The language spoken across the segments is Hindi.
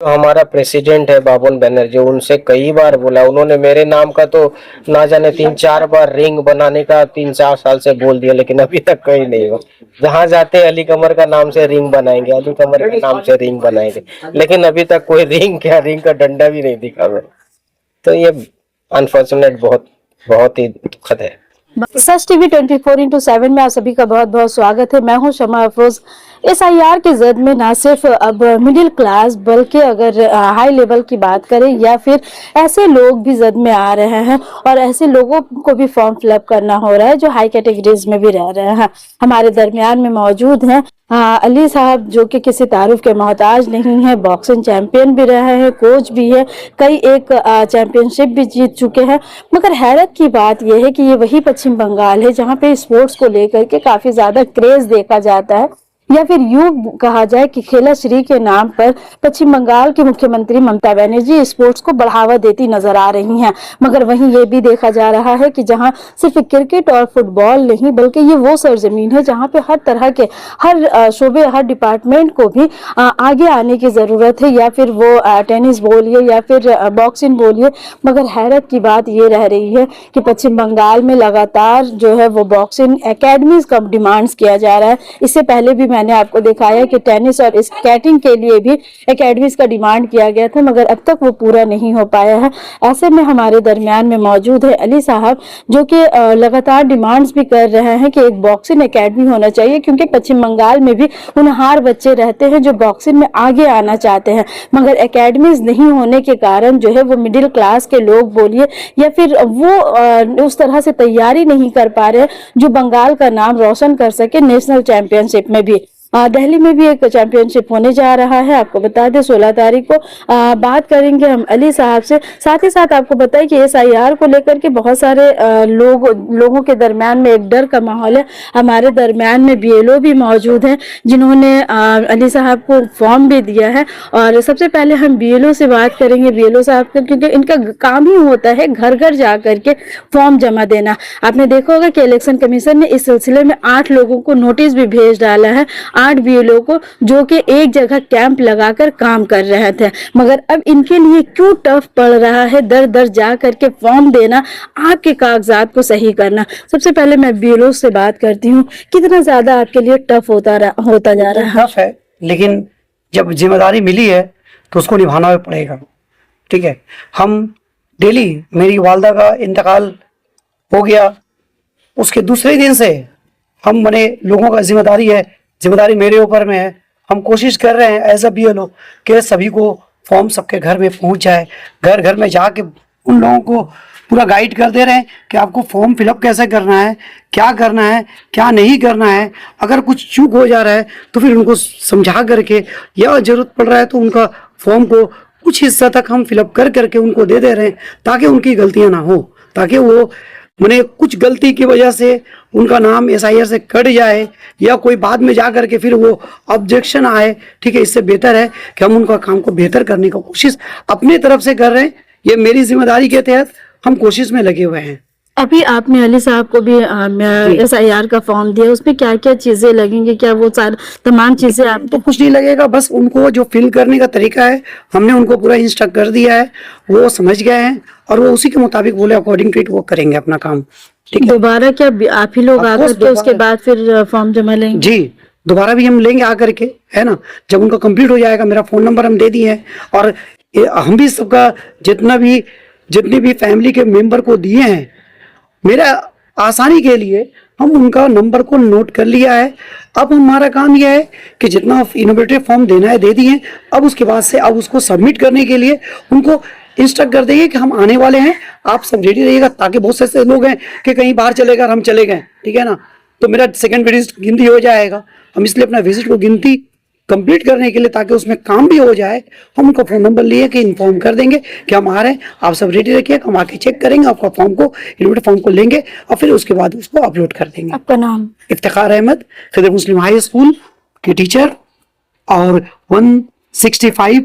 हमारा प्रेसिडेंट है बाबुल बनर्जी, उनसे कई बार बोला, उन्होंने मेरे नाम का तो ना जाने 3-4 बार रिंग बनाने का 3-4 साल से बोल दिया, लेकिन अभी तक कहीं नहीं हुआ। जहाँ जाते अली कमर का नाम से रिंग बनाएंगे, अली कमर के नाम से रिंग बनाएंगे, लेकिन अभी तक कोई रिंग क्या, रिंग का डंडा भी नहीं दिखा मेरे। तो ये अनफॉर्चुनेट, बहुत बहुत ही दुखद है। सच टीवी 24/7 में आप सभी का बहुत बहुत स्वागत है। मैं हूं शमा अफरोज। SIR की जद में ना सिर्फ अब मिडिल क्लास बल्कि अगर हाई लेवल की बात करें या फिर ऐसे लोग भी जद में आ रहे हैं और ऐसे लोगों को भी फॉर्म फिलअप करना हो रहा है जो हाई कैटेगरीज में भी रह रहे हैं। हमारे दरमियान में मौजूद हैं अली साहब, जो कि किसी तारुफ के मोहताज नहीं है, बॉक्सिंग चैंपियन भी रहे हैं, कोच भी है, कई एक चैंपियनशिप भी जीत चुके हैं। मगर हैरत की बात यह है कि ये वही पश्चिम बंगाल है जहां पे स्पोर्ट्स को लेकर के काफी ज्यादा क्रेज देखा जाता है, या फिर यूं कहा जाए कि खेला श्री के नाम पर पश्चिम बंगाल की मुख्यमंत्री ममता बनर्जी स्पोर्ट्स को बढ़ावा देती नजर आ रही हैं। मगर वहीं ये भी देखा जा रहा है कि जहां सिर्फ क्रिकेट और फुटबॉल नहीं बल्कि ये वो सरजमीन है जहां पे हर तरह के हर शोबे हर डिपार्टमेंट को भी आगे आने की जरूरत है, या फिर वो टेनिस बोलिए या फिर बॉक्सिंग बोलिए। मगर हैरत की बात ये रह रही है कि पश्चिम बंगाल में लगातार जो है वो बॉक्सिंग एकेडमीज का डिमांड्स किया जा रहा है। इससे पहले भी मैंने आपको दिखाया कि टेनिस और स्केटिंग के लिए भी एकेडमीज का डिमांड किया गया था, मगर अब तक वो पूरा नहीं हो पाया है। ऐसे में हमारे दरमियान में मौजूद है अली साहब, जो कि लगातार डिमांड्स भी कर रहे हैं कि एक बॉक्सिंग एकेडमी होना चाहिए, क्योंकि पश्चिम बंगाल में भी होनहार बच्चे रहते हैं जो बॉक्सिंग में आगे आना चाहते हैं, मगर एकेडमीज नहीं होने के कारण जो है वो मिडिल क्लास के लोग बोलिए या फिर वो उस तरह से तैयारी नहीं कर पा रहे जो बंगाल का नाम रोशन कर सके नेशनल चैंपियनशिप में भी। दिल्ली में भी एक चैंपियनशिप होने जा रहा है, आपको बता दें 16 तारीख को। बात करेंगे हम अली साहब से, साथ ही साथ आपको बताएं कि SIR को लेकर के बहुत सारे लोगों के दरमियान में एक डर का माहौल है। हमारे दरमियान में BLO भी मौजूद हैं जिन्होंने अली साहब को फॉर्म भी दिया है। और सबसे पहले हम BLO से बात करेंगे, BLO साहब का, क्योंकि इनका काम ही होता है घर घर जा करके फॉर्म जमा देना। आपने देखा होगा कि इलेक्शन कमीशन ने इस सिलसिले में 8 लोगों को नोटिस भी भेज डाला है, 8 BLO को, जो कि एक जगह कैंप लगाकर काम कर रहे थे। मगर अब इनके लिए क्यों टफ पड़ रहा है दर दर जा करके फॉर्म देना, आपके कागजात को सही करना। सबसे पहले मैं BLO से बात करती हूँ, कितना ज्यादा आपके लिए टफ होता जा रहा है? टफ है, लेकिन जब जिम्मेदारी मिली है तो उसको निभाना भी पड़ेगा। ठीक है, हम डेली, मेरी वालदा का इंतकाल हो गया, उसके दूसरे दिन से हम बने लोगों का जिम्मेदारी मेरे ऊपर में है। हम कोशिश कर रहे हैं एज अ BLO कि सभी को फॉर्म सबके घर में पहुंच जाए। घर घर में जाके उन लोगों को पूरा गाइड कर दे रहे हैं कि आपको फॉर्म फिलअप कैसे करना है, क्या नहीं करना है। अगर कुछ चूक हो जा रहा है तो फिर उनको समझा करके, या जरूरत पड़ रहा है तो उनका फॉर्म को कुछ हिस्सा तक हम फिलअप करके उनको दे रहे हैं, ताकि उनकी गलतियां ना हो, ताकि वो मैंने कुछ गलती की वजह से उनका नाम SIR से कट जाए या कोई बाद में जा करके फिर वो ऑब्जेक्शन आए। ठीक है, इससे बेहतर है कि हम उनका काम को बेहतर करने की कोशिश अपनी तरफ से कर रहे हैं। ये मेरी जिम्मेदारी के तहत हम कोशिश में लगे हुए हैं। अभी आपने अली साहब को भी SIR का फॉर्म दिया, उसमें क्या क्या चीजें लगेंगी? क्या वो तमाम चीजें आप तो कुछ नहीं लगेगा, बस उनको जो फिल करने का तरीका है हमने उनको पूरा इंस्ट्रक्ट कर दिया है, वो समझ गए हैं और वो उसी के मुताबिक बोले अकॉर्डिंग टू इट वो करेंगे अपना काम। ठीक है, दोबारा क्या आप ही लोग आकर के उसके बाद फिर फॉर्म जमा लेंगे? जी, दोबारा भी हम लेंगे आकर के, है ना, जब उनका कंप्लीट हो जाएगा। मेरा फोन नंबर हम दे दिए हैं, और हम भी सबका जितनी भी फैमिली के मेंबर को दिए हैं, मेरा आसानी के लिए हम उनका नंबर को नोट कर लिया है। अब हमारा काम यह है कि जितना इनोवेटिव फॉर्म देना है दे दिए। अब उसके बाद से अब उसको सबमिट करने के लिए उनको इंस्ट्रक्ट कर देंगे कि हम आने वाले हैं, आप सब रेडी रहिएगा, ताकि बहुत से लोग हैं कि कहीं बाहर चले गए और हम चले गए, ठीक है ना, तो मेरा सेकंड विजिट गिनती हो जाएगा। हम इसलिए अपना विजिट को गिनती कंप्लीट करने के लिए, ताकि उसमें काम भी हो जाए, हम उनका फोन नंबर लिए कि इन्फॉर्म कर देंगे कि हम आ रहे हैं, आप सब रेडी रखिए, हम आके चेक करेंगे आपका फॉर्म को, इनविटेड फॉर्म को लेंगे और फिर उसके बाद उसको अपलोड कर देंगे। आपका नाम? इफ्तिखार अहमद, खिदर मुस्लिम हाई स्कूल के टीचर और 165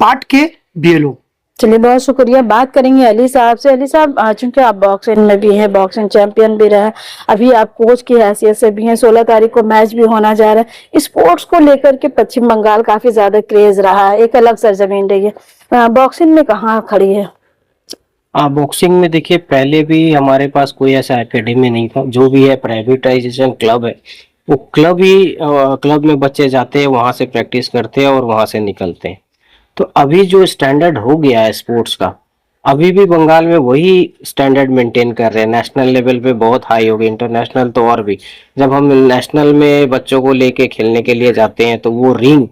पार्ट के BLO। चलिए, बहुत शुक्रिया। बात करेंगे अली साहब से। अली साहब, चूंकि आप बॉक्सिंग में भी हैं, बॉक्सिंग चैंपियन भी रहे, अभी आप कोच की हैसियत से भी हैं, 16 तारीख को मैच भी होना जा रहा है। स्पोर्ट्स को लेकर के पश्चिम बंगाल काफी ज्यादा क्रेज रहा है, एक अलग सरजमीन रही है। बॉक्सिंग में कहाँ खड़ी है? बॉक्सिंग में देखिए, पहले भी हमारे पास कोई ऐसा एकेडमी नहीं था। जो भी है प्राइवेटाइजेशन क्लब है, वो क्लब ही क्लब में बच्चे जाते हैं, वहां से प्रैक्टिस करते हैं और वहां से निकलते हैं। तो अभी जो स्टैंडर्ड हो गया है स्पोर्ट्स का, अभी भी बंगाल में वही स्टैंडर्ड मेंटेन कर रहे हैं। नेशनल लेवल पे बहुत हाई हो गई, इंटरनेशनल तो और भी। जब हम नेशनल में बच्चों को लेके खेलने के लिए जाते हैं तो वो रिंग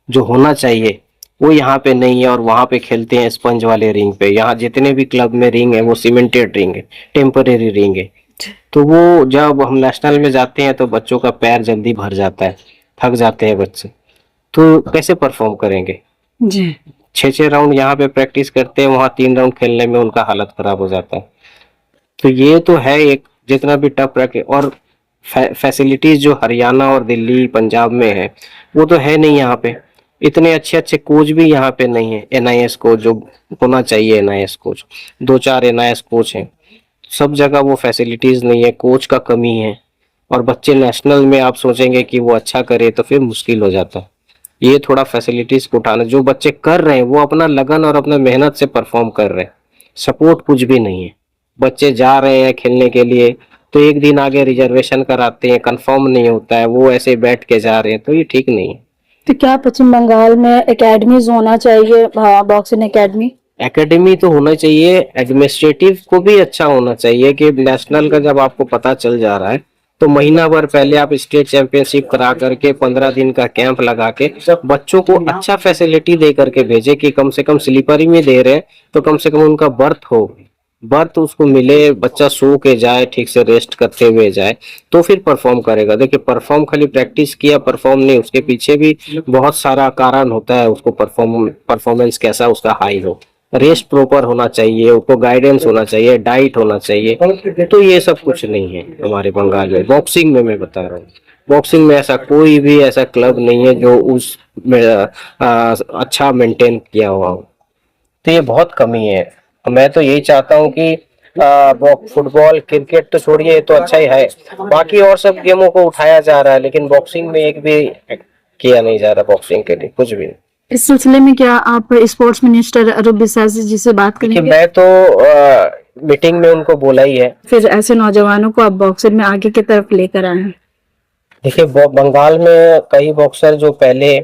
जो होना चाहिए वो यहाँ पे नहीं है, और वहाँ पे खेलते हैं स्पंज वाले रिंग पे। यहाँ जितने भी क्लब में रिंग है वो सीमेंटेड रिंग है, टेम्परेरी रिंग है। तो वो जब हम नेशनल में जाते हैं तो बच्चों का पैर जल्दी भर जाता है, थक जाते हैं बच्चे, तो कैसे परफॉर्म करेंगे? जी। 6-6 राउंड यहाँ पे प्रैक्टिस करते हैं, वहाँ 3 राउंड खेलने में उनका हालत खराब हो जाता है। तो ये तो है एक, जितना भी टफ रखे। और फैसिलिटीज जो हरियाणा और दिल्ली पंजाब में है वो तो है नहीं यहाँ पे। इतने अच्छे अच्छे कोच भी यहाँ पे नहीं है, एनआईएस कोच जो होना चाहिए, एनआईएस कोच 2-4 एनआईएस कोच हैं। सब जगह वो फैसिलिटीज नहीं है, कोच का कमी है। और बच्चे नेशनल में आप सोचेंगे कि वो अच्छा करे तो फिर मुश्किल हो जाता है। ये थोड़ा फैसिलिटीज को उठाना, जो बच्चे कर रहे हैं वो अपना लगन और अपना मेहनत से परफॉर्म कर रहे हैं। सपोर्ट कुछ भी नहीं है। बच्चे जा रहे हैं खेलने के लिए तो एक दिन आगे रिजर्वेशन कराते हैं, कंफर्म नहीं होता है, वो ऐसे बैठ के जा रहे हैं, तो ये ठीक नहीं है। तो क्या पश्चिम बंगाल में एकेडमीज होना चाहिए, बॉक्सिंग एकेडमी? एकेडमी तो होना चाहिए, एडमिनिस्ट्रेटिव को भी अच्छा होना चाहिए कि नेशनल का जब आपको पता चल जा रहा है तो महीना भर पहले आप स्टेट चैंपियनशिप करा करके 15 दिन का कैंप लगा के बच्चों को अच्छा फैसिलिटी दे करके भेजे, कि कम से कम स्लीपर में दे रहे हैं तो कम से कम उनका बर्थ उसको मिले, बच्चा सो के जाए, ठीक से रेस्ट करते हुए जाए, तो फिर परफॉर्म करेगा। देखिए, परफॉर्म खाली प्रैक्टिस किया परफॉर्म नहीं, उसके पीछे भी बहुत सारा कारण होता है। उसको परफॉर्मेंस कैसा उसका हाई हो, रेस्ट प्रॉपर होना चाहिए, उसको गाइडेंस होना चाहिए, डाइट होना चाहिए। तो ये सब कुछ नहीं है हमारे बंगाल में। बॉक्सिंग में मैं बता रहा हूँ, बॉक्सिंग में ऐसा कोई भी ऐसा क्लब नहीं है जो उस अच्छा मेंटेन किया हुआ हो। तो ये बहुत कमी है। मैं तो यही चाहता हूँ कि फुटबॉल क्रिकेट तो छोड़िए, ये तो अच्छा ही है, बाकी और सब गेमों को उठाया जा रहा है, लेकिन बॉक्सिंग में एक भी किया नहीं जा रहा, बॉक्सिंग के लिए कुछ भी नहीं। इस सिलसिले में क्या आप स्पोर्ट्स मिनिस्टर अरूप बिसासी जी से बात कि करेंगे? मैं तो मीटिंग में उनको बोला ही है। फिर ऐसे नौजवानों को आप बॉक्सिंग में आगे की तरफ लेकर आए हैं। देखिए, बंगाल में कई बॉक्सर जो पहले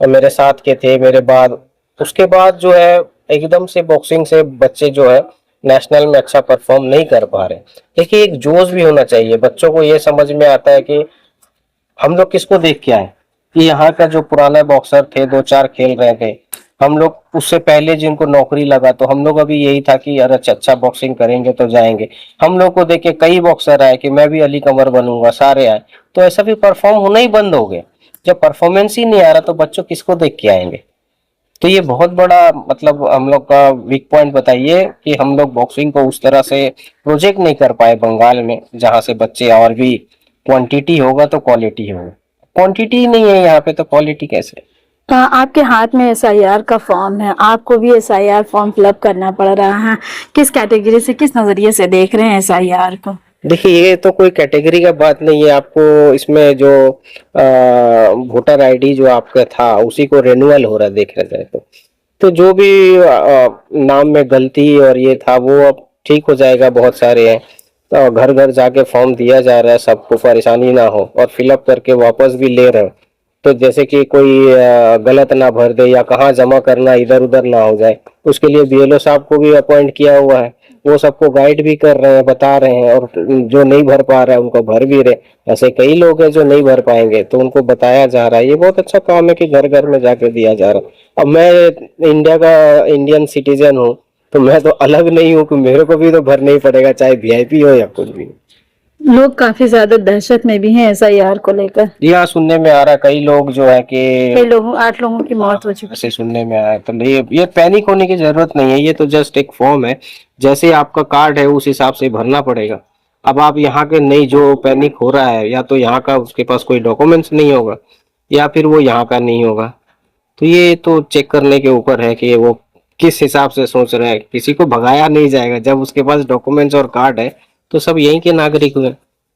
मेरे साथ के थे, मेरे बाद उसके बाद जो है एकदम से बॉक्सिंग से बच्चे जो है नेशनल में अच्छा परफॉर्म नहीं कर पा रहे। देखिए, एक जोश भी होना चाहिए। बच्चों को ये समझ में आता है कि हम लोग किसको देख के आए, कि यहाँ का जो पुराने बॉक्सर थे 2-4 खेल रहे थे, हम लोग उससे पहले जिनको नौकरी लगा तो हम लोग अभी यही था कि अरे अच्छा बॉक्सिंग करेंगे तो जाएंगे। हम लोग को देख के कई बॉक्सर आए कि मैं भी अली कमर बनूंगा, सारे आए, तो ऐसा भी परफॉर्म होना ही बंद हो गया। जब परफॉर्मेंस ही नहीं आ रहा तो बच्चों किसको देख के आएंगे? तो ये बहुत बड़ा मतलब हम लोग का वीक पॉइंट बताइए कि हम लोग बॉक्सिंग को उस तरह से प्रोजेक्ट नहीं कर पाए बंगाल में, जहाँ से बच्चे, और भी क्वांटिटी होगा तो क्वालिटी होगा। क्वांटिटी नहीं है यहाँ पे तो क्वालिटी कैसे? आपके हाथ में एसआईआर का फॉर्म है, आपको भी एसआईआर फॉर्म फिलअप करना पड़ रहा है। किस कैटेगरी से, किस नजरिए से देख रहे हैं एसआईआर को? देखिए, ये तो कोई कैटेगरी का बात नहीं है। आपको इसमें जो वोटर आईडी जो आपका था उसी को रिन्यूअल हो रहा है देखा जाए तो जो भी नाम में गलती और ये था वो अब ठीक हो जाएगा। बहुत सारे हैं तो घर घर जाके फॉर्म दिया जा रहा है, सबको परेशानी ना हो, और फिलअप करके वापस भी ले रहे हैं। तो जैसे कि कोई गलत ना भर दे या कहाँ जमा करना इधर उधर ना हो जाए, उसके लिए बीएलओ साहब को भी अपॉइंट किया हुआ है। वो सबको गाइड भी कर रहे हैं, बता रहे हैं, और जो नहीं भर पा रहा है उनको भर भी रहे। ऐसे कई लोग हैं जो नहीं भर पाएंगे तो उनको बताया जा रहा है। ये बहुत अच्छा काम है कि घर घर में जाके दिया जा रहा है। अब मैं इंडिया का इंडियन सिटीजन हूँ तो मैं तो अलग नहीं हूँ कि मेरे को भी तो भरना ही पड़ेगा, चाहे वीआईपी हो या कुछ भी। लोग काफी ज्यादा दहशत में भी हैं एसआईआर को लेकर। जी हाँ, सुनने में आ रहा है कई लोग जो है कि कई लोगों 8 लोगों की मौत हो चुकी है। ऐसे सुनने में आया। तो ये पैनिक होने की जरूरत नहीं है, ये तो जस्ट एक फॉर्म है। जैसे आपका कार्ड है उस हिसाब से भरना पड़ेगा। अब आप यहाँ के नहीं, जो पैनिक हो रहा है या तो यहाँ का उसके पास कोई डॉक्यूमेंट्स नहीं होगा या फिर वो यहाँ का नहीं होगा। तो ये तो चेक करने के ऊपर है कि वो किस हिसाब से सोच रहे हैं। किसी को भगाया नहीं जाएगा, जब उसके पास डॉक्यूमेंट्स और कार्ड है तो सब यहीं के नागरिक हुए।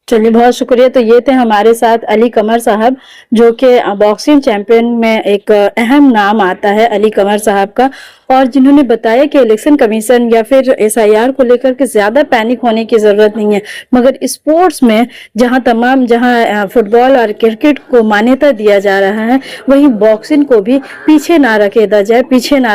चलिए बहुत शुक्रिया। तो ये थे हमारे साथ अली कमर साहब, जो कि बॉक्सिंग चैंपियन में एक अहम नाम आता है अली कमर साहब का, और जिन्होंने बताया कि इलेक्शन कमीशन या फिर एसआईआर को लेकर के ज्यादा पैनिक होने की जरूरत नहीं है, मगर स्पोर्ट्स में जहां फुटबॉल और क्रिकेट को मान्यता दिया जा रहा है, वहीं बॉक्सिंग को भी पीछे ना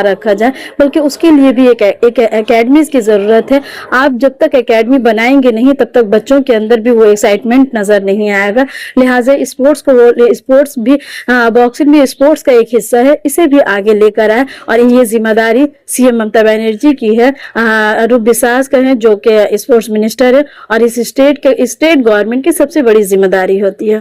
रखा जाए, बल्कि उसके लिए भी एक एकेडमी की जरूरत है। आप जब तक एकेडमी बनाएंगे नहीं, तब तक बच्चों के अंदर भी वो एक्साइटमेंट नजर नहीं आएगा। लिहाजा स्पोर्ट्स भी, बॉक्सिंग भी स्पोर्ट्स का एक हिस्सा है, इसे भी आगे लेकर आए। और ये जिम्मेदारी सीएम ममता बनर्जी की है, अरूप विश्वास का है, जो कि स्पोर्ट्स मिनिस्टर है, और इस स्टेट गवर्नमेंट की सबसे बड़ी जिम्मेदारी होती है।